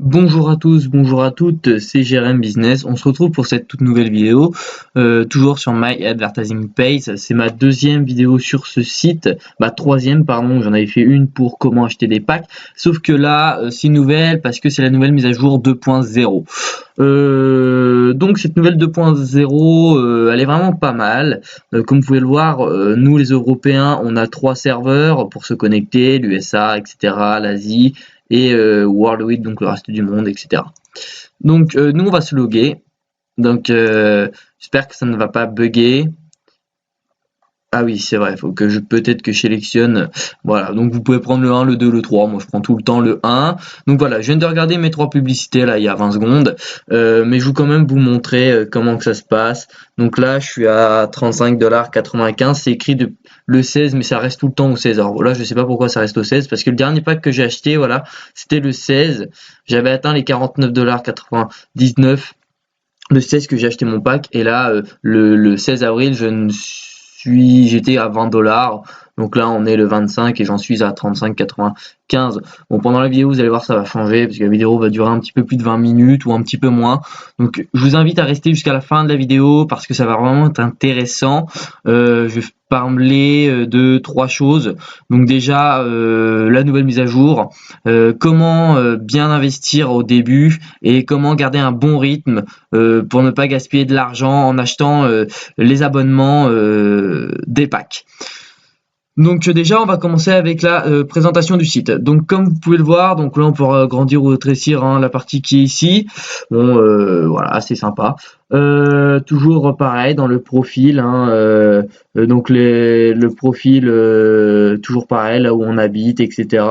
Bonjour à tous, bonjour à toutes, c'est Jérém Business. On se retrouve pour cette toute nouvelle vidéo, toujours sur My Advertising Page. C'est ma deuxième vidéo sur ce site, ma troisième pardon. J'en avais fait une pour comment acheter des packs, sauf que là c'est une nouvelle parce que c'est la nouvelle mise à jour 2.0. Donc cette nouvelle 2.0, elle est vraiment pas mal. Comme vous pouvez le voir, nous les Européens, on a 3 serveurs pour se connecter, l'USA, etc., l'Asie et Worldwide, donc le reste du monde, etc. Donc nous on va se loguer. Donc j'espère que ça ne va pas bugger. Ah oui, c'est vrai, faut que peut-être que je sélectionne. Voilà, donc vous pouvez prendre le 1, le 2, le 3. Moi, je prends tout le temps le 1. Donc voilà, je viens de regarder mes 3 publicités là il y a 20 secondes. Mais je veux quand même vous montrer comment que ça se passe. Donc là, je suis à 35,95 $. C'est écrit le 16, mais ça reste tout le temps au 16. Alors là, je sais pas pourquoi ça reste au 16, parce que le dernier pack que j'ai acheté, voilà, c'était le 16. J'avais atteint les 49,99 $. Le 16 que j'ai acheté mon pack, et là, le 16 avril, j'étais à 20 $. Donc là, on est le 25 et j'en suis à 35,95 $. Bon, pendant la vidéo, vous allez voir, ça va changer parce que la vidéo va durer un petit peu plus de 20 minutes ou un petit peu moins. Donc, je vous invite à rester jusqu'à la fin de la vidéo parce que ça va vraiment être intéressant. Je vais parler de 3 choses. Donc déjà, la nouvelle mise à jour, comment bien investir au début et comment garder un bon rythme pour ne pas gaspiller de l'argent en achetant les abonnements des packs. Donc déjà on va commencer avec la présentation du site. Donc comme vous pouvez le voir, donc là on peut agrandir ou rétrécir la partie qui est ici. Bon voilà, c'est sympa. Toujours pareil dans le profil, donc le profil toujours pareil là où on habite, etc.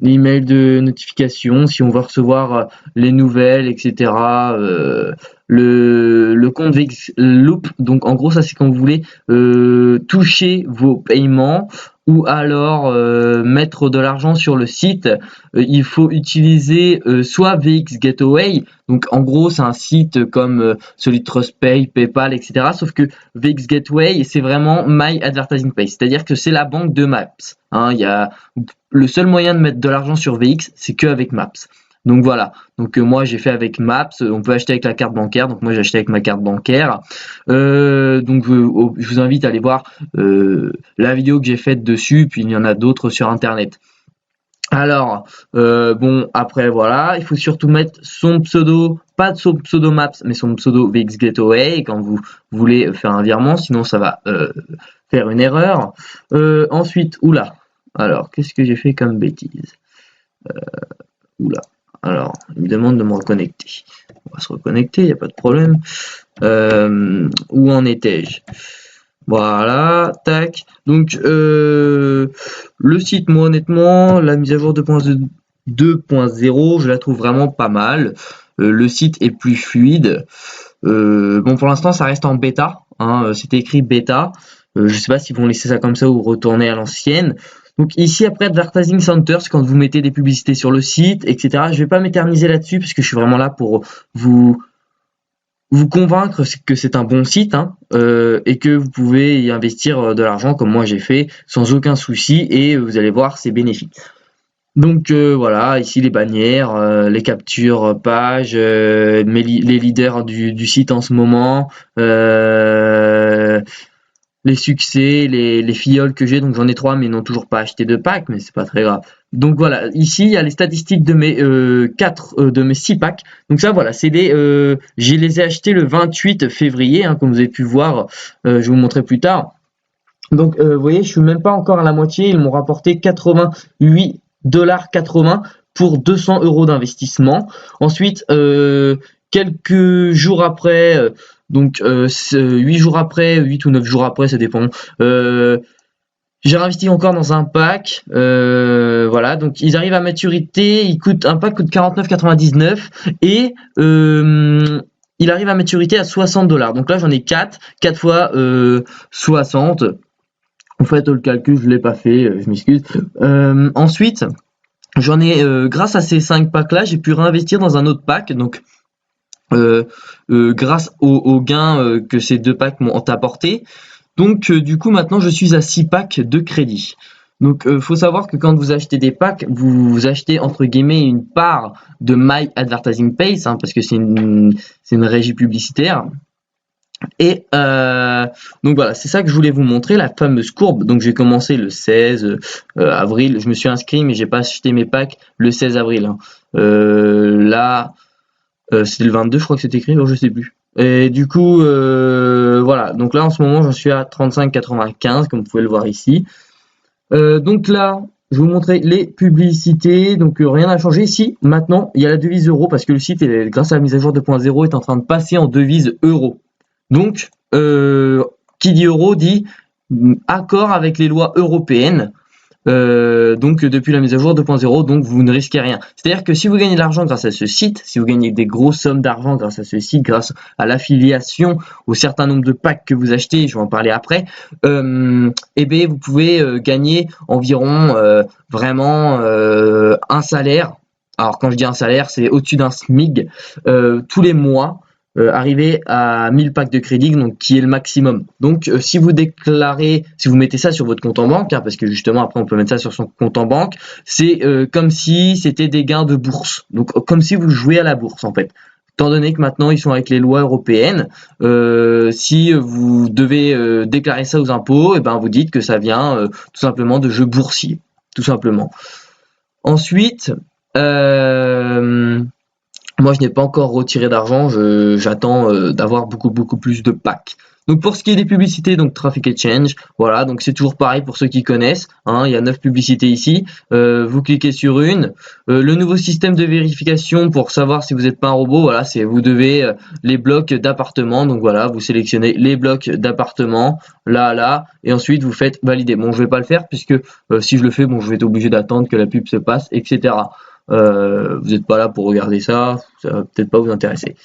L'email de notification si on va recevoir les nouvelles, etc. Le compte VX Loop, donc en gros ça c'est quand vous voulez toucher vos paiements ou alors mettre de l'argent sur le site. Il faut utiliser soit VX Gateway, donc en gros c'est un site comme celui de TrustPay, PayPal, etc. Sauf que VX Gateway c'est vraiment My Advertising Page, c'est-à-dire que c'est la banque de Maps. Il y a le seul moyen de mettre de l'argent sur VX, c'est qu'avec Maps. Donc voilà, donc moi j'ai fait avec Maps, on peut acheter avec la carte bancaire, donc moi j'ai acheté avec ma carte bancaire. Donc je vous invite à aller voir la vidéo que j'ai faite dessus, puis il y en a d'autres sur internet. Alors, bon, après voilà, il faut surtout mettre son pseudo, pas de son pseudo Maps, mais son pseudo VX Gateway quand vous voulez faire un virement, sinon ça va faire une erreur. Ensuite, oula, alors qu'est-ce que j'ai fait comme bêtise? Oula. Alors, il me demande de me reconnecter. On va se reconnecter, il n'y a pas de problème. Où en étais-je? Voilà, tac. Donc, le site, moi honnêtement, la mise à jour 2.0, je la trouve vraiment pas mal. Le site est plus fluide. Bon, pour l'instant, ça reste en bêta. C'était écrit bêta. Je sais pas s'ils vont laisser ça comme ça ou retourner à l'ancienne. Donc ici après Advertising Center, c'est quand vous mettez des publicités sur le site, etc. Je vais pas m'éterniser là-dessus parce que je suis vraiment là pour vous convaincre que c'est un bon site et que vous pouvez y investir de l'argent comme moi j'ai fait sans aucun souci et vous allez voir c'est bénéfique. Donc voilà, ici les bannières, les captures pages, les leaders du site en ce moment, les succès, les filleuls que j'ai, donc j'en ai 3 mais ils n'ont toujours pas acheté de pack, mais c'est pas très grave. Donc voilà, ici il y a les statistiques de mes 6 packs. Donc ça voilà, c'est je les ai achetés le 28 février, comme vous avez pu voir, je vais vous montrer plus tard. Donc vous voyez, je suis même pas encore à la moitié, ils m'ont rapporté 88,80 $ pour 200 € d'investissement. Ensuite, quelques jours après, donc 8 jours après, 8 ou 9 jours après, ça dépend. J'ai réinvesti encore dans un pack, voilà, donc ils arrivent à maturité, un pack coûte 49,99 € et il arrive à maturité à 60 $. Donc là j'en ai 4 fois 60. En fait le calcul je l'ai pas fait, je m'excuse. Ensuite j'en ai grâce à ces 5 packs là, j'ai pu réinvestir dans un autre pack, donc grâce aux gains que ces 2 packs m'ont apporté. Donc du coup maintenant je suis à 6 packs de crédit. Donc, faut savoir que quand vous achetez des packs, vous achetez entre guillemets une part de My Advertising Pace, hein, parce que c'est une régie publicitaire. Et donc voilà, c'est ça que je voulais vous montrer, la fameuse courbe. Donc j'ai commencé le 16 avril, je me suis inscrit mais j'ai pas acheté mes packs le 16 avril. Hein. Là, c'était le 22, je crois que c'était écrit, je sais plus. Et du coup, voilà, donc là en ce moment j'en suis à 35,95 comme vous pouvez le voir ici. Donc là, je vais vous montrer les publicités, donc rien n'a changé. Si, maintenant, il y a la devise euro parce que le site, grâce à la mise à jour 2.0, est en train de passer en devise euro. Donc, qui dit euro dit accord avec les lois européennes. Donc depuis la mise à jour 2.0, donc vous ne risquez rien. C'est-à-dire que si vous gagnez de l'argent grâce à ce site, si vous gagnez des grosses sommes d'argent grâce à ce site, grâce à l'affiliation, au certain nombre de packs que vous achetez, je vais en parler après, eh bien vous pouvez gagner environ vraiment un salaire. Alors quand je dis un salaire, c'est au-dessus d'un SMIC tous les mois. Arriver à 1000 packs de crédit, donc qui est le maximum. Donc si vous déclarez, si vous mettez ça sur votre compte en banque, hein, parce que justement après on peut mettre ça sur son compte en banque, c'est comme si c'était des gains de bourse. Donc comme si vous jouez à la bourse en fait. Étant donné que maintenant ils sont avec les lois européennes, si vous devez déclarer ça aux impôts, et ben vous dites que ça vient tout simplement de jeux boursiers, tout simplement. Ensuite, moi, je n'ai pas encore retiré d'argent, j'attends d'avoir beaucoup plus de packs. Donc pour ce qui est des publicités, donc Traffic Exchange, voilà, donc c'est toujours pareil pour ceux qui connaissent, hein, il y a 9 publicités ici, vous cliquez sur une, le nouveau système de vérification pour savoir si vous n'êtes pas un robot, voilà, c'est vous devez les blocs d'appartements, donc voilà, vous sélectionnez les blocs d'appartements, là, et ensuite vous faites valider. Bon, je vais pas le faire puisque si je le fais, bon, je vais être obligé d'attendre que la pub se passe, etc. Vous n'êtes pas là pour regarder ça, ça va peut-être pas vous intéresser.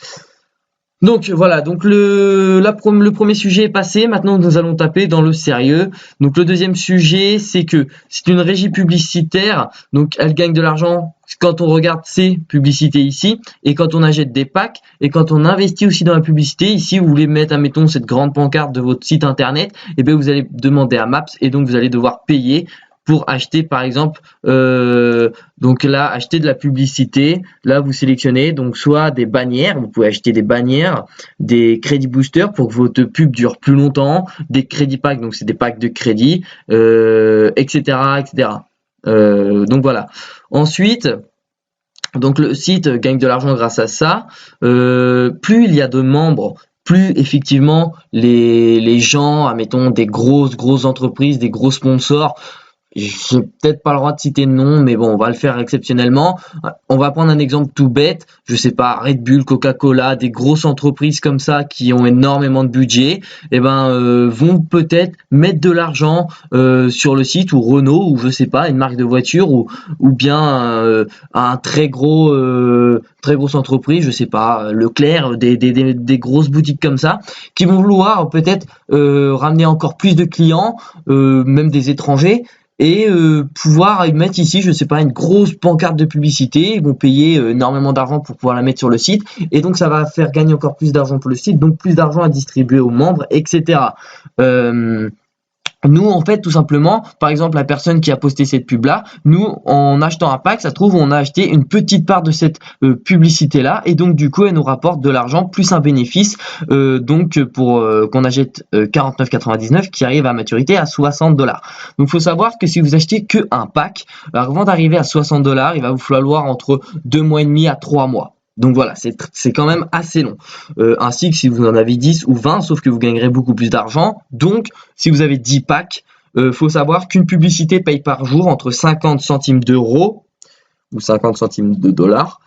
Donc voilà, donc le premier sujet est passé, maintenant nous allons taper dans le sérieux. Donc le deuxième sujet, c'est que c'est une régie publicitaire, donc elle gagne de l'argent quand on regarde ces publicités ici, et quand on achète des packs, et quand on investit aussi dans la publicité. Ici, vous voulez mettre, admettons, cette grande pancarte de votre site internet, et bien vous allez demander à Maps, et donc vous allez devoir payer pour acheter par exemple donc là acheter de la publicité. Là vous sélectionnez donc soit des bannières, vous pouvez acheter des bannières, des crédits boosters pour que votre pub dure plus longtemps, des crédits packs, donc c'est des packs de crédit, etc. Donc voilà. Ensuite, donc le site gagne de l'argent grâce à ça. Plus il y a de membres, plus effectivement les gens, admettons des grosses entreprises, des gros sponsors. J'ai peut-être pas le droit de citer de nom, mais bon, on va le faire exceptionnellement. On va prendre un exemple tout bête. Je sais pas, Red Bull, Coca-Cola, des grosses entreprises comme ça qui ont énormément de budget, vont peut-être mettre de l'argent sur le site, ou Renault, ou je sais pas, une marque de voiture, ou bien un très grosse entreprise, je sais pas, Leclerc, des grosses boutiques comme ça, qui vont vouloir peut-être ramener encore plus de clients, même des étrangers. Et pouvoir mettre ici, je sais pas, une grosse pancarte de publicité. Ils vont payer énormément d'argent pour pouvoir la mettre sur le site, et donc ça va faire gagner encore plus d'argent pour le site, donc plus d'argent à distribuer aux membres, etc. Nous, en fait, tout simplement, par exemple, la personne qui a posté cette pub-là, nous, en achetant un pack, ça se trouve, on a acheté une petite part de cette publicité-là, et donc, du coup, elle nous rapporte de l'argent plus un bénéfice, donc, pour qu'on achète 49,99 qui arrive à maturité à $60. Donc, il faut savoir que si vous achetez que un pack, avant d'arriver à $60, il va vous falloir entre 2 mois et demi à 3 mois. Donc voilà, c'est quand même assez long. Ainsi que si vous en avez 10 ou 20, sauf que vous gagnerez beaucoup plus d'argent. Donc, si vous avez 10 packs, faut savoir qu'une publicité paye par jour entre 50 centimes d'euros ou 50 centimes de dollars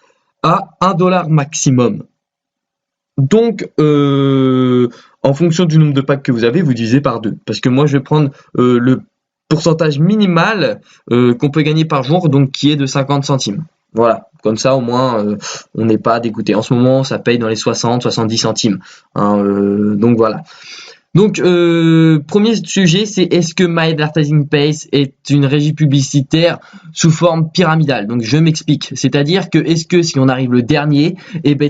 à $1 maximum. Donc, en fonction du nombre de packs que vous avez, vous divisez par 2. Parce que moi, je vais prendre le pourcentage minimal qu'on peut gagner par jour, donc qui est de 50 centimes. Voilà, comme ça au moins on n'est pas dégoûté. En ce moment, ça paye dans les 60-70 centimes. Donc voilà. Donc premier sujet, c'est est-ce que My Advertising Pace est une régie publicitaire sous forme pyramidale? Donc je m'explique. C'est-à-dire que est-ce que si on arrive le dernier,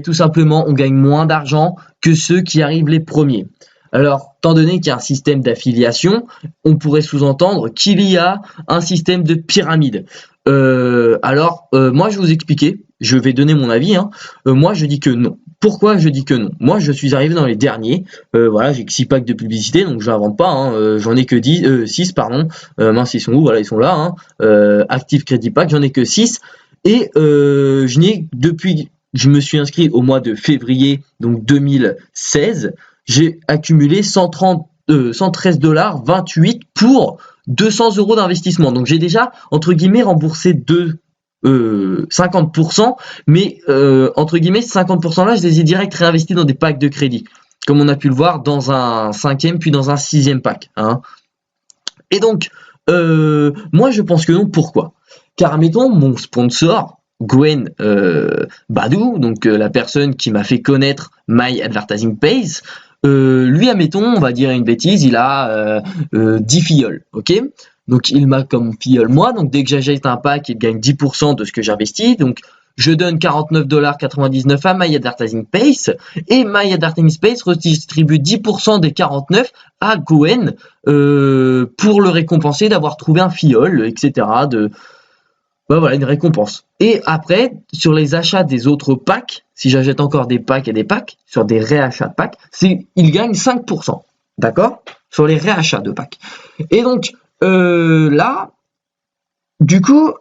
tout simplement on gagne moins d'argent que ceux qui arrivent les premiers. Alors, étant donné qu'il y a un système d'affiliation, on pourrait sous-entendre qu'il y a un système de pyramide. Moi, je vais vous expliquer, je vais donner mon avis, hein. Moi, je dis que non. Pourquoi je dis que non? Moi, je suis arrivé dans les derniers. Voilà, j'ai que 6 packs de publicité, donc je n'invente pas, hein. J'en ai que 6, pardon. Mince, ils sont où? Voilà, ils sont là, hein. Active Credit Pack, j'en ai que 6. Et je n'ai depuis, je me suis inscrit au mois de février, donc 2016, j'ai accumulé 113 $ 28 pour 200 € d'investissement. Donc j'ai déjà, entre guillemets, remboursé 50%, mais entre guillemets, 50% là, je les ai direct réinvestis dans des packs de crédit, comme on a pu le voir dans un 5e puis dans un 6e pack, hein. Et donc, moi je pense que non. Pourquoi? Car mettons mon sponsor, Gwen Badou, donc la personne qui m'a fait connaître My Advertising Pays, lui, admettons, on va dire une bêtise, il a 10 filleuls, ok? Donc il m'a comme filleul moi, donc dès que j'achète un pack, il gagne 10% de ce que j'investis, donc je donne 49,99 $ à My Advertising Pays, et My Advertising Pays redistribue 10% des 49 à Gwen pour le récompenser d'avoir trouvé un filleul, etc. Voilà, une récompense. Et après, sur les achats des autres packs, si j'achète encore des packs et des packs, sur des réachats de packs, il gagne 5%. D'accord? Sur les réachats de packs. Et donc, là, du coup,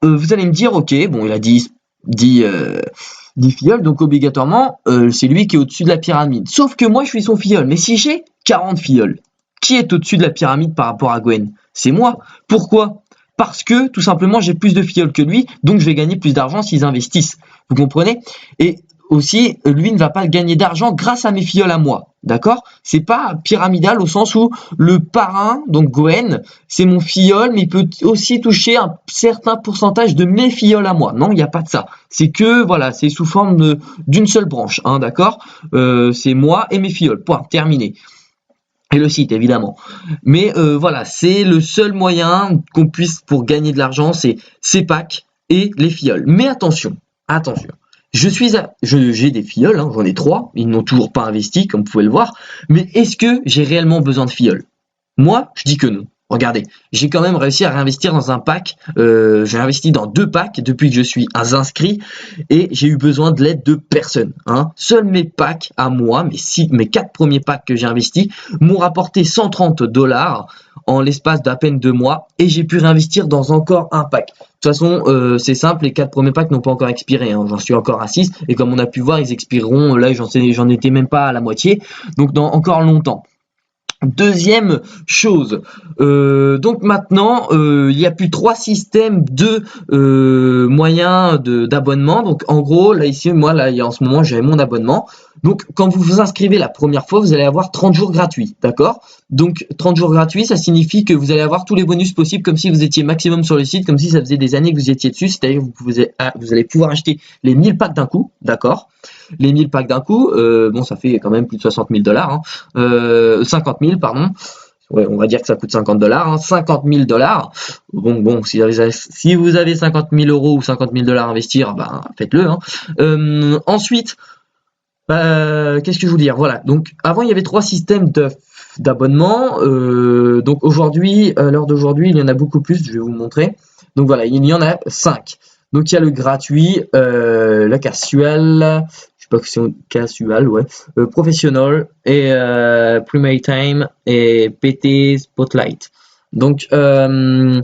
vous allez me dire, ok, bon, il a 10 filleuls, donc obligatoirement, c'est lui qui est au-dessus de la pyramide. Sauf que moi, je suis son filleul. Mais si j'ai 40 filleuls, qui est au-dessus de la pyramide par rapport à Gwen? C'est moi. Pourquoi? Parce que, tout simplement, j'ai plus de filleuls que lui, donc je vais gagner plus d'argent s'ils investissent. Vous comprenez? Et aussi, lui ne va pas gagner d'argent grâce à mes filleuls à moi. D'accord? C'est pas pyramidal au sens où le parrain, donc Gwen, c'est mon filleul, mais il peut aussi toucher un certain pourcentage de mes filleuls à moi. Non, il n'y a pas de ça. C'est que, voilà, c'est sous forme d'une seule branche, hein, d'accord? C'est moi et mes filleuls. Point. Terminé. Et le site, évidemment. Mais voilà, c'est le seul moyen qu'on puisse pour gagner de l'argent, c'est ces packs et les filleuls. Mais attention, j'ai des filleuls, hein, j'en ai 3, ils n'ont toujours pas investi, comme vous pouvez le voir. Mais est-ce que j'ai réellement besoin de filleuls? Moi, je dis que non. Regardez, j'ai quand même réussi à réinvestir dans un pack. J'ai investi dans 2 packs depuis que je suis inscrit et j'ai eu besoin de l'aide de personne, hein. Seuls mes packs à moi, mes 4 premiers packs que j'ai investis m'ont rapporté 130 $ en l'espace d'à peine 2 mois et j'ai pu réinvestir dans encore un pack. De toute façon, c'est simple, les 4 premiers packs n'ont pas encore expiré, hein. J'en suis encore à 6 et comme on a pu voir, ils expireront, là j'en étais même pas à la moitié, donc dans encore longtemps. Deuxième chose, donc maintenant il y a plus 3 systèmes de moyens d'abonnement. Donc en gros là ici moi là en ce moment j'avais mon abonnement. Donc quand vous vous inscrivez la première fois, vous allez avoir 30 jours gratuits, d'accord? Donc 30 jours gratuits, ça signifie que vous allez avoir tous les bonus possibles comme si vous étiez maximum sur le site, comme si ça faisait des années que vous étiez dessus, c'est-à-dire que vous allez pouvoir acheter les 1000 packs d'un coup, d'accord? Les 1000 packs d'un coup, bon ça fait quand même plus de 60 000 $, hein. 50 000 pardon. Ouais, on va dire que ça coûte 50 $, hein. 50 000 $. Bon, si vous avez 50 000 € ou 50 000 $ à investir, ben faites-le, hein. Ensuite, qu'est-ce que je veux dire? Voilà. Donc avant il y avait 3 systèmes d'abonnement. Donc aujourd'hui, à l'heure d'aujourd'hui, il y en a beaucoup plus. Je vais vous montrer. Donc voilà, il y en a 5. Donc il y a le gratuit, le casual, je sais pas si c'est casual, ouais, professionnel et Prime Time et PT Spotlight. Donc qu'est-ce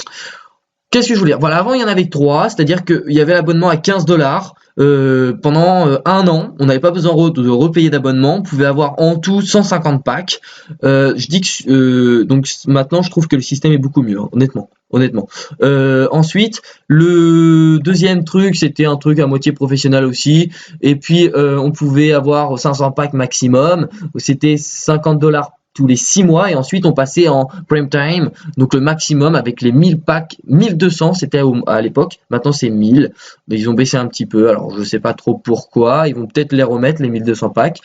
que je voulais dire? Voilà, avant il y en avait 3, c'est-à-dire qu'il y avait l'abonnement à 15 $ pendant 1 an. On n'avait pas besoin de repayer d'abonnement. On pouvait avoir en tout 150 packs. Je dis que donc maintenant je trouve que le système est beaucoup mieux, hein, honnêtement. Ensuite, le deuxième truc, c'était un truc à moitié professionnel aussi. Et puis on pouvait avoir 500 packs maximum. C'était 50 $ tous les 6 mois et ensuite on passait en prime time, donc le maximum avec les 1000 packs, 1200 c'était à l'époque, maintenant c'est 1000, ils ont baissé un petit peu, alors je sais pas trop pourquoi, ils vont peut-être les remettre les 1200 packs,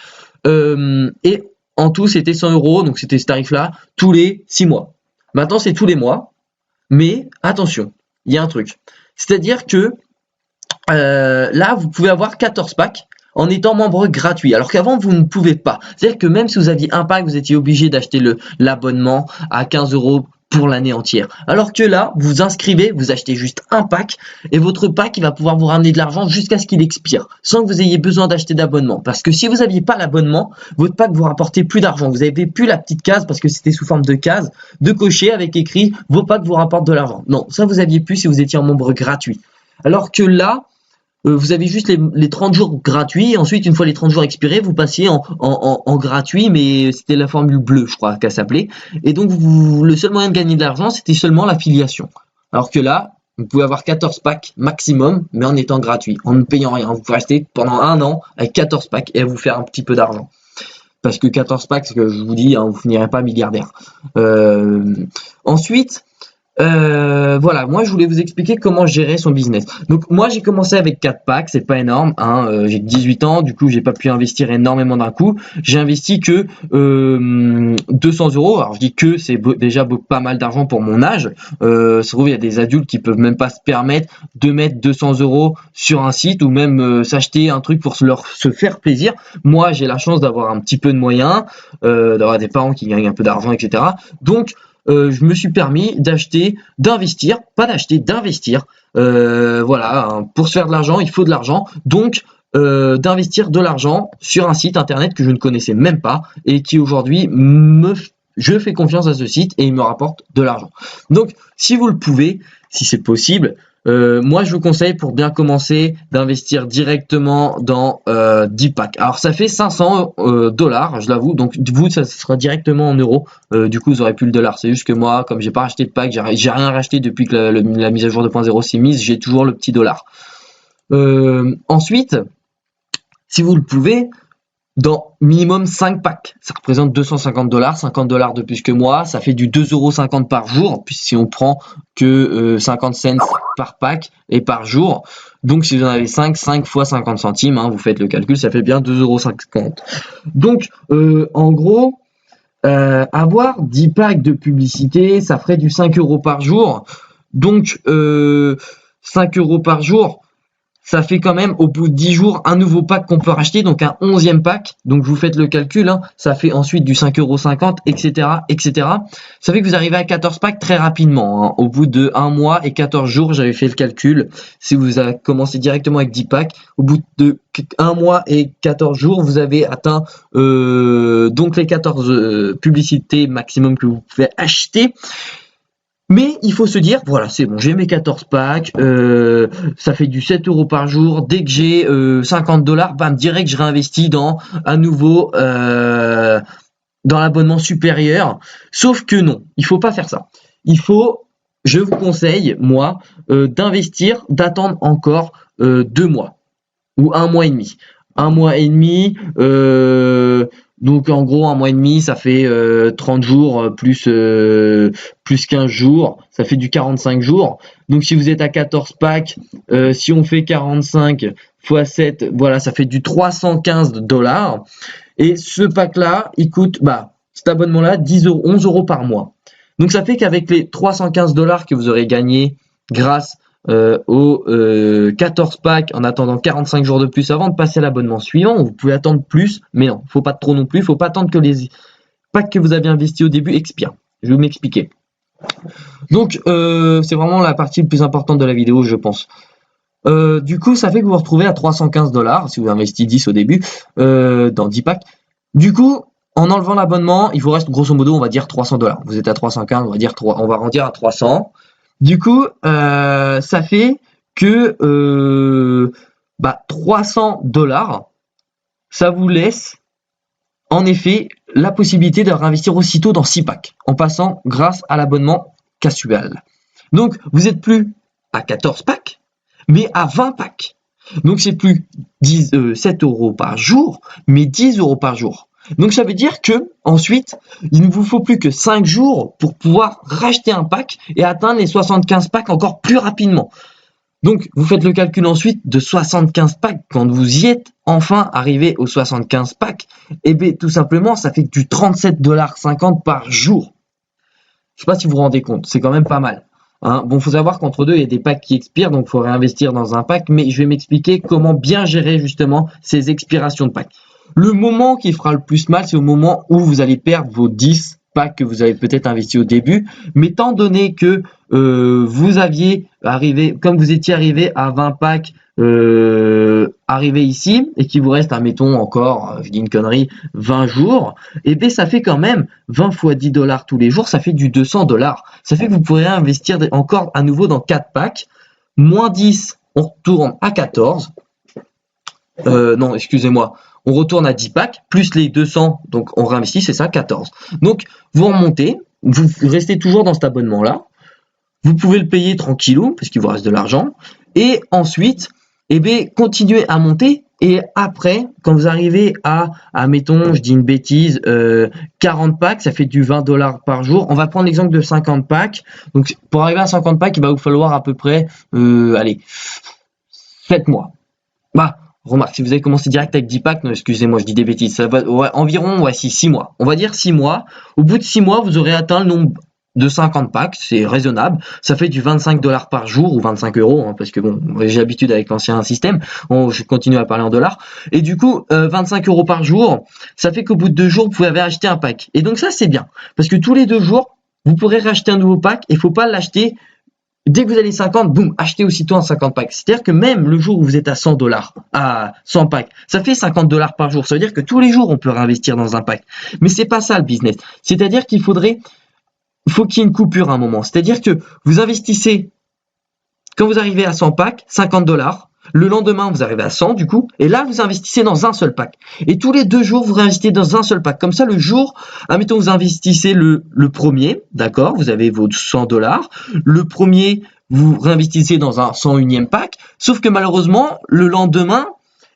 et en tout c'était 100 €, donc c'était ce tarif là tous les 6 mois. Maintenant c'est tous les mois, mais attention, il y a un truc, c'est à dire que là vous pouvez avoir 14 packs en étant membre gratuit. Alors qu'avant, vous ne pouvez pas. C'est-à-dire que même si vous aviez un pack, vous étiez obligé d'acheter l'abonnement à 15 € pour l'année entière. Alors que là, vous inscrivez, vous achetez juste un pack et votre pack, il va pouvoir vous ramener de l'argent jusqu'à ce qu'il expire, sans que vous ayez besoin d'acheter d'abonnement. Parce que si vous n'aviez pas l'abonnement, votre pack vous rapportait plus d'argent. Vous n'avez plus la petite case, parce que c'était sous forme de case, de cocher avec écrit « Vos packs vous rapportent de l'argent ». Non, ça vous aviez plus si vous étiez un membre gratuit. Alors que là, vous avez juste les 30 jours gratuits, et ensuite, une fois les 30 jours expirés, vous passiez en gratuit, mais c'était la formule bleue, je crois, qu'elle s'appelait. Et donc, le seul moyen de gagner de l'argent, c'était seulement l'affiliation. Alors que là, vous pouvez avoir 14 packs maximum, mais en étant gratuit, en ne payant rien. Vous pouvez rester pendant un an avec 14 packs et vous faire un petit peu d'argent. Parce que 14 packs, ce que je vous dis, hein, vous finirez pas milliardaire. Ensuite, voilà, moi je voulais vous expliquer comment gérer son business. Donc moi j'ai commencé avec 4 packs, c'est pas énorme, hein, j'ai 18 ans, du coup j'ai pas pu investir énormément d'un coup. J'ai investi que 200 €. Alors je dis que c'est déjà pas mal d'argent pour mon âge. Ça trouve il y a des adultes qui peuvent même pas se permettre de mettre 200 € sur un site ou même s'acheter un truc pour se faire plaisir. Moi j'ai la chance d'avoir un petit peu de moyens, d'avoir des parents qui gagnent un peu d'argent, etc. Donc je me suis permis d'investir, voilà, hein, pour se faire de l'argent, il faut de l'argent, donc d'investir de l'argent sur un site internet que je ne connaissais même pas et qui aujourd'hui je fais confiance à ce site et il me rapporte de l'argent. Donc, si vous le pouvez, si c'est possible, moi je vous conseille pour bien commencer d'investir directement dans 10 packs. Alors ça fait 500 $, je l'avoue, donc vous ça sera directement en euros, du coup vous aurez plus le dollar. C'est juste que moi, comme j'ai pas racheté de pack, j'ai rien racheté depuis que la mise à jour 2.0 s'est mise, j'ai toujours le petit dollar. Ensuite, si vous le pouvez, dans minimum 5 packs, ça représente 250 $, 50 $ de plus que moi, ça fait du 2,50 € par jour, puis si on prend que 50 cents par pack et par jour, donc si vous en avez 5 fois 50 centimes, hein, vous faites le calcul, ça fait bien 2,50 €. Donc en gros, avoir 10 packs de publicité, ça ferait du 5 € par jour, donc 5 € par jour, ça fait quand même au bout de 10 jours un nouveau pack qu'on peut racheter, donc un 11e pack. Donc vous faites le calcul, hein, ça fait ensuite du 5,50 €, etc., etc. Ça fait que vous arrivez à 14 packs très rapidement, hein. Au bout de 1 mois et 14 jours, j'avais fait le calcul. Si vous avez commencé directement avec 10 packs, au bout de 1 mois et 14 jours, vous avez atteint donc les 14 publicités maximum que vous pouvez acheter. Mais il faut se dire, voilà, c'est bon, j'ai mes 14 packs, ça fait du 7 € par jour. Dès que j'ai 50 $, bam, direct, je réinvestis dans à nouveau dans l'abonnement supérieur. Sauf que non, il faut pas faire ça. Je vous conseille, moi, d'investir, d'attendre encore 2 mois ou 1 mois et demi. 1 mois et demi, donc en gros 1 mois et demi, ça fait 30 jours plus 15 jours, ça fait du 45 jours. Donc si vous êtes à 14 packs, si on fait 45 x 7, voilà, ça fait du 315 $. Et ce pack-là, il coûte, cet abonnement-là, 11 € par mois. Donc ça fait qu'avec les 315 $ que vous aurez gagné grâce aux 14 packs en attendant 45 jours de plus avant de passer à l'abonnement suivant, vous pouvez attendre plus, mais non, faut pas trop non plus, faut pas attendre que les packs que vous avez investis au début expirent. Je vais m'expliquer. Donc c'est vraiment la partie la plus importante de la vidéo, je pense. Du coup, ça fait que vous vous retrouvez à 315 $ si vous investissez 10 au début dans 10 packs. Du coup, en enlevant l'abonnement, il vous reste grosso modo, on va dire 300 $. Vous êtes à 315, on va arrondir à 300. Du coup, ça fait que 300 $, ça vous laisse en effet la possibilité de réinvestir aussitôt dans 6 packs en passant grâce à l'abonnement casual. Donc, vous êtes plus à 14 packs, mais à 20 packs. Donc, c'est plus 7 € par jour, mais 10 € par jour. Donc ça veut dire que ensuite, il ne vous faut plus que 5 jours pour pouvoir racheter un pack et atteindre les 75 packs encore plus rapidement. Donc vous faites le calcul ensuite de 75 packs quand vous y êtes enfin arrivé aux 75 packs, et bien tout simplement ça fait du 37,50 $ par jour. Je sais pas si vous vous rendez compte, c'est quand même pas mal. Hein. Bon, faut savoir qu'entre deux, il y a des packs qui expirent, donc faut réinvestir dans un pack, mais je vais m'expliquer comment bien gérer justement ces expirations de packs. Le moment qui fera le plus mal, c'est au moment où vous allez perdre vos 10 packs que vous avez peut-être investi au début, mais étant donné que vous aviez arrivé, comme vous étiez arrivé à 20 packs arrivé ici, et qu'il vous reste, admettons encore, je dis une connerie, 20 jours, et bien ça fait quand même 20 fois 10 dollars tous les jours, ça fait du 200 dollars. Ça fait que vous pourrez investir encore à nouveau dans 4 packs, moins 10, on retourne à 14. Non, excusez-moi, on retourne à 10 packs, plus les 200, donc on réinvestit, c'est ça, 14. Donc, vous remontez, vous restez toujours dans cet abonnement-là, vous pouvez le payer tranquillou, parce qu'il vous reste de l'argent, et ensuite, eh bien, continuez à monter, et après, quand vous arrivez à mettons, je dis une bêtise, 40 packs, ça fait du 20 dollars par jour. On va prendre l'exemple de 50 packs. Donc, pour arriver à 50 packs, il va vous falloir à peu près, allez, 7 mois. Bah, remarque, si vous avez commencé direct avec 10 packs, non, excusez-moi, je dis des bêtises, ça va environ, ouais, 6 mois. On va dire 6 mois. Au bout de 6 mois, vous aurez atteint le nombre de 50 packs, c'est raisonnable. Ça fait du 25 dollars par jour ou 25 euros, hein, parce que bon, j'ai l'habitude avec l'ancien système. Je continue à parler en dollars. Et du coup, 25 euros par jour, ça fait qu'au bout de 2 jours, vous pouvez acheter un pack. Et donc ça, c'est bien, parce que tous les 2 jours, vous pourrez racheter un nouveau pack. Il faut pas l'acheter dès que vous allez 50, boum, achetez aussitôt un 50 packs. C'est-à-dire que même le jour où vous êtes à 100 dollars, à 100 packs, ça fait 50 dollars par jour. Ça veut dire que tous les jours, on peut réinvestir dans un pack. Mais c'est pas ça le business. C'est-à-dire qu'il faut qu'il y ait une coupure à un moment. C'est-à-dire que vous investissez, quand vous arrivez à 100 packs, 50 dollars. Le lendemain, vous arrivez à 100 du coup, et là, vous investissez dans un seul pack. Et tous les 2 jours, vous réinvestissez dans un seul pack. Comme ça, le jour, admettons, vous investissez le premier, d'accord, vous avez vos 100 dollars. Le premier, vous réinvestissez dans un 101e pack. Sauf que malheureusement, le lendemain,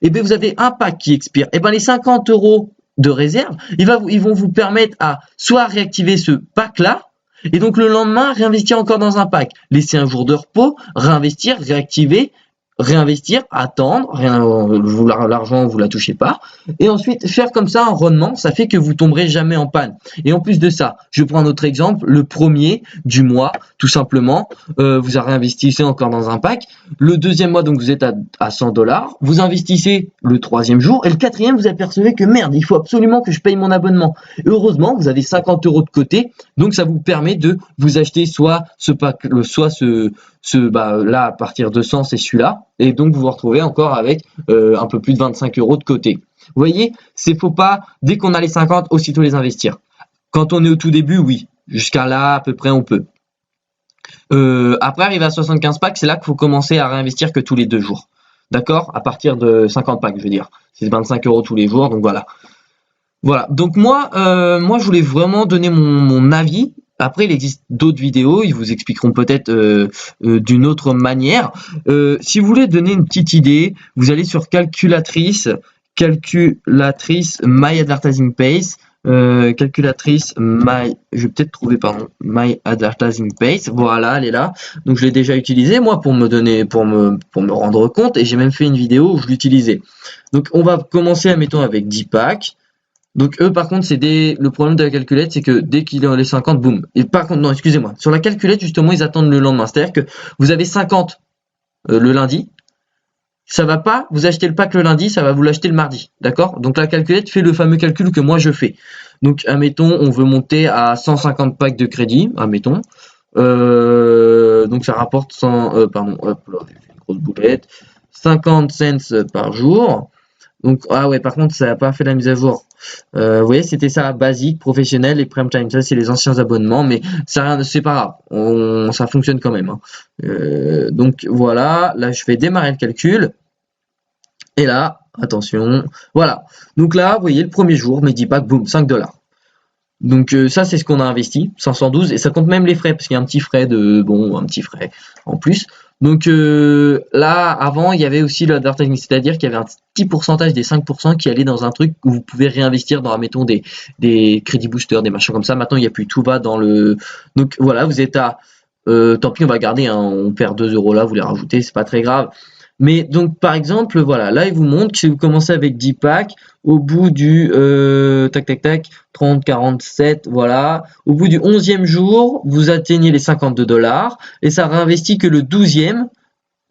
eh bien, vous avez un pack qui expire. Eh bien, les 50 euros de réserve, ils vont vous permettre à soit réactiver ce pack-là, et donc le lendemain, réinvestir encore dans un pack. Laisser un jour de repos, réinvestir, réactiver, réinvestir, attendre, l'argent vous la touchez pas, et ensuite faire comme ça un rendement, ça fait que vous tomberez jamais en panne. Et en plus de ça, je prends un autre exemple, le premier du mois, tout simplement, vous réinvestissez encore dans un pack, le deuxième mois, donc vous êtes à 100 dollars, vous investissez le troisième jour, et le quatrième, vous apercevez que merde, il faut absolument que je paye mon abonnement. Et heureusement, vous avez 50 euros de côté, donc ça vous permet de vous acheter soit ce pack, soit là à partir de 100 c'est celui-là, et donc vous vous retrouvez encore avec un peu plus de 25 euros de côté. Vous voyez, faut pas dès qu'on a les 50 aussitôt les investir. Quand on est au tout début, oui, jusqu'à là à peu près on peut. Après arriver à 75 packs, c'est là qu'il faut commencer à réinvestir que tous les 2 jours. D'accord, à partir de 50 packs, je veux dire, c'est 25 euros tous les jours, donc voilà. Voilà, donc moi je voulais vraiment donner mon avis. Après, il existe d'autres vidéos, ils vous expliqueront peut-être d'une autre manière. Si vous voulez donner une petite idée, vous allez sur calculatrice My Advertising Pace, je vais peut-être trouver, My Advertising Pace, voilà, elle est là. Donc je l'ai déjà utilisée moi pour me rendre compte, et j'ai même fait une vidéo où je l'utilisais. Donc on va commencer, admettons, avec 10 packs. Donc eux par contre le problème de la calculette, c'est que dès qu'il est les 50, boum. Et par contre, non, excusez-moi, sur la calculette justement ils attendent le lendemain, c'est-à-dire que vous avez 50 le lundi, ça va pas vous acheter le pack le lundi, ça va vous l'acheter le mardi, d'accord? Donc la calculette fait le fameux calcul que moi je fais. Donc admettons on veut monter à 150 packs de crédit, admettons, donc ça rapporte 100, hop là, j'ai fait une grosse boulette, 50 cents par jour. Donc, ah ouais, par contre, ça n'a pas fait la mise à jour. Vous voyez, c'était ça, basique, professionnel et prime time. Ça, c'est les anciens abonnements, mais ça, c'est pas grave. Ça fonctionne quand même. Hein. Donc, voilà. Là, je vais démarrer le calcul. Et là, attention. Voilà. Donc là, vous voyez, le premier jour, mes 10 packs, boum, 5 dollars. Donc, ça, c'est ce qu'on a investi, 512. Et ça compte même les frais, parce qu'il y a un petit frais en plus. Donc là, avant, il y avait aussi l'advertising, c'est-à-dire qu'il y avait un petit pourcentage des 5% qui allait dans un truc où vous pouvez réinvestir dans, mettons, des crédits boosters, des machins comme ça. Maintenant, il n'y a plus, tout va dans le... Donc voilà, vous êtes à... tant pis, on va garder, hein, on perd 2 euros là, vous les rajoutez, c'est pas très grave. Mais donc par exemple, voilà, là il vous montre que si vous commencez avec 10 packs, au bout du tac tac tac 30, 47, voilà, au bout du 11e jour, vous atteignez les 52 dollars et ça réinvestit que le 12e.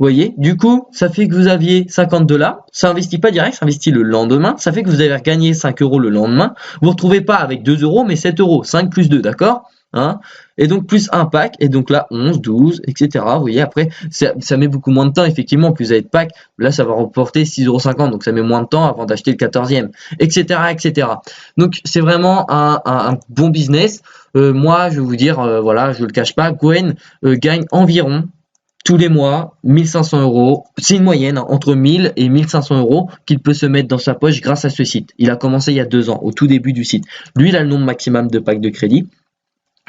Vous voyez, du coup, ça fait que vous aviez 50 dollars. Ça investit pas direct, ça investit le lendemain. Ça fait que vous avez gagné 5 euros le lendemain. Vous ne retrouvez pas avec 2 euros, mais 7 euros. 5 plus 2, d'accord, hein? Et donc, plus un pack. Et donc là, 11, 12, etc. Vous voyez, après, ça met beaucoup moins de temps, effectivement. Plus vous avez de packs, là, ça va remporter 6,50 €. Donc, ça met moins de temps avant d'acheter le 14e, etc., etc. Donc, c'est vraiment un bon business. Moi, je vais vous dire, voilà, je le cache pas, Gwen gagne environ tous les mois 1500 €. C'est une moyenne, hein, entre 1000 et 1500 € qu'il peut se mettre dans sa poche grâce à ce site. Il a commencé il y a 2 ans, au tout début du site. Lui, il a le nombre maximum de packs de crédit.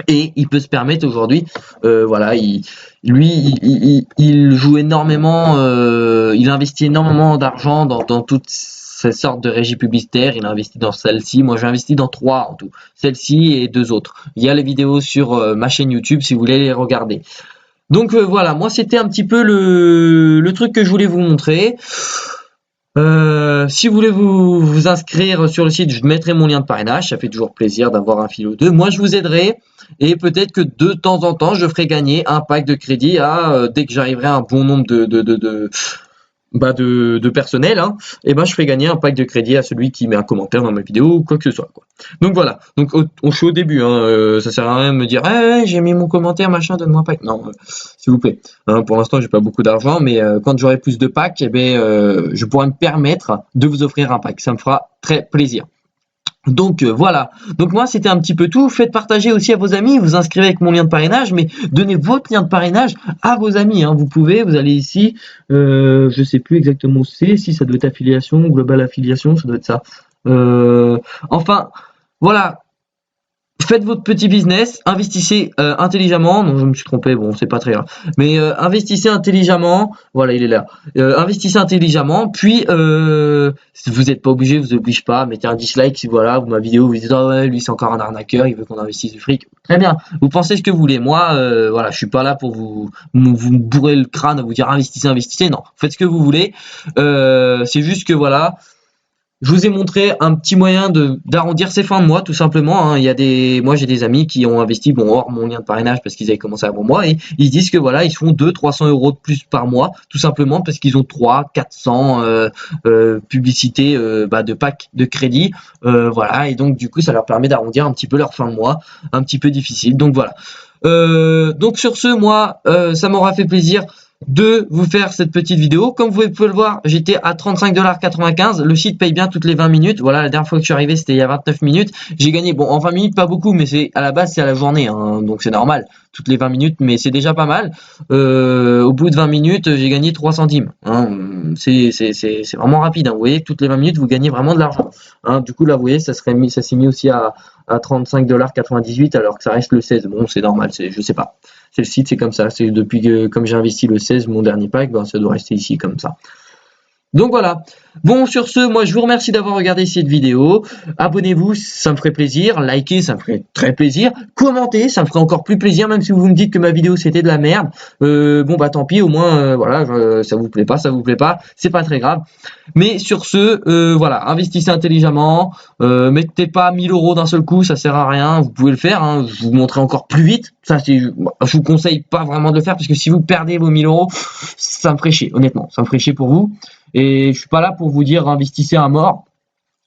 Et il peut se permettre aujourd'hui, voilà, il joue énormément, il investit énormément d'argent dans toutes ces sortes de régies publicitaires. Il a investi dans celle-ci. Moi, j'ai investi dans 3 en tout. Celle-ci et 2 autres. Il y a les vidéos sur ma chaîne YouTube si vous voulez les regarder. Donc voilà, moi c'était un petit peu le truc que je voulais vous montrer. Si vous voulez vous inscrire sur le site, je mettrai mon lien de parrainage. Ça fait toujours plaisir d'avoir un fil ou deux. Moi, je vous aiderai et peut-être que de temps en temps, je ferai gagner un pack de crédit dès que j'arriverai à un bon nombre de personnel, hein, et ben je ferai gagner un pack de crédit à celui qui met un commentaire dans ma vidéo ou quoi que ce soit, quoi. Donc voilà, donc on suis au début, hein, ça sert à rien de me dire j'ai mis mon commentaire machin, donne-moi un pack. Non, s'il vous plaît, hein, pour l'instant j'ai pas beaucoup d'argent, mais quand j'aurai plus de packs, je pourrai me permettre de vous offrir un pack, ça me fera très plaisir. Donc voilà, donc moi c'était un petit peu tout. Faites partager aussi à vos amis, vous inscrivez avec mon lien de parrainage, mais donnez votre lien de parrainage à vos amis, hein. Vous pouvez, vous allez ici, je sais plus exactement où c'est, si ça doit être affiliation, global affiliation, ça doit être ça. Enfin, voilà. Faites votre petit business, investissez intelligemment. Non, je me suis trompé, bon, c'est pas très grave. Mais investissez intelligemment. Voilà, il est là. Investissez intelligemment. Puis, vous n'êtes pas obligé, vous oblige pas. Mettez un dislike si voilà, ma vidéo, vous dites ah ouais, lui c'est encore un arnaqueur, il veut qu'on investisse du fric. Très bien. Vous pensez ce que vous voulez. Moi, voilà, je suis pas là pour vous bourrer le crâne, vous dire investissez, investissez. Non, faites ce que vous voulez. C'est juste que voilà. Je vous ai montré un petit moyen d'arrondir ses fins de mois, tout simplement, hein. Moi j'ai des amis qui ont investi, bon, hors mon lien de parrainage parce qu'ils avaient commencé avant moi, et ils disent que voilà, ils font 200-300 € de plus par mois, tout simplement parce qu'ils ont 300-400 publicités de packs de crédit, voilà, et donc du coup ça leur permet d'arrondir un petit peu leur fin de mois, un petit peu difficile. Donc voilà. Donc sur ce, moi, ça m'aura fait plaisir de vous faire cette petite vidéo. Comme vous pouvez le voir, j'étais à 35,95 $. Le site paye bien toutes les 20 minutes. Voilà, la dernière fois que je suis arrivé, c'était il y a 29 minutes. J'ai gagné, bon, en 20 minutes, pas beaucoup, mais c'est à la base, c'est à la journée, hein, donc c'est normal. Toutes les 20 minutes, mais c'est déjà pas mal. Au bout de 20 minutes, j'ai gagné 3 centimes. Hein. C'est vraiment rapide. Hein. Vous voyez, toutes les 20 minutes, vous gagnez vraiment de l'argent. Hein. Du coup, là, vous voyez, ça s'est mis aussi à 35,98 $, alors que ça reste le 16. Bon, c'est normal, je sais pas. C'est le site, c'est comme ça. C'est depuis que, comme j'ai investi le 16, mon dernier pack, ben, ça doit rester ici comme ça. Donc voilà. Bon, sur ce, moi je vous remercie d'avoir regardé cette vidéo. Abonnez-vous, ça me ferait plaisir. Likez, ça me ferait très plaisir. Commentez, ça me ferait encore plus plaisir, même si vous me dites que ma vidéo c'était de la merde. Bon bah tant pis, au moins voilà, ça vous plaît pas, c'est pas très grave. Mais sur ce, voilà, investissez intelligemment. Mettez pas 1000 € d'un seul coup, ça sert à rien. Vous pouvez le faire, hein, je vous montrerai encore plus vite. Ça, je vous conseille pas vraiment de le faire parce que si vous perdez vos 1000 €, ça me ferait chier, honnêtement, ça me ferait chier pour vous. Et je suis pas là pour vous dire investissez à mort.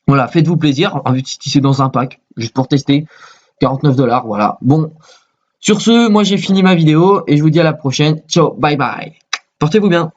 Voilà, faites-vous plaisir, investissez dans un pack, juste pour tester. 49 $, voilà. Bon, sur ce, moi j'ai fini ma vidéo et je vous dis à la prochaine. Ciao, bye bye. Portez-vous bien.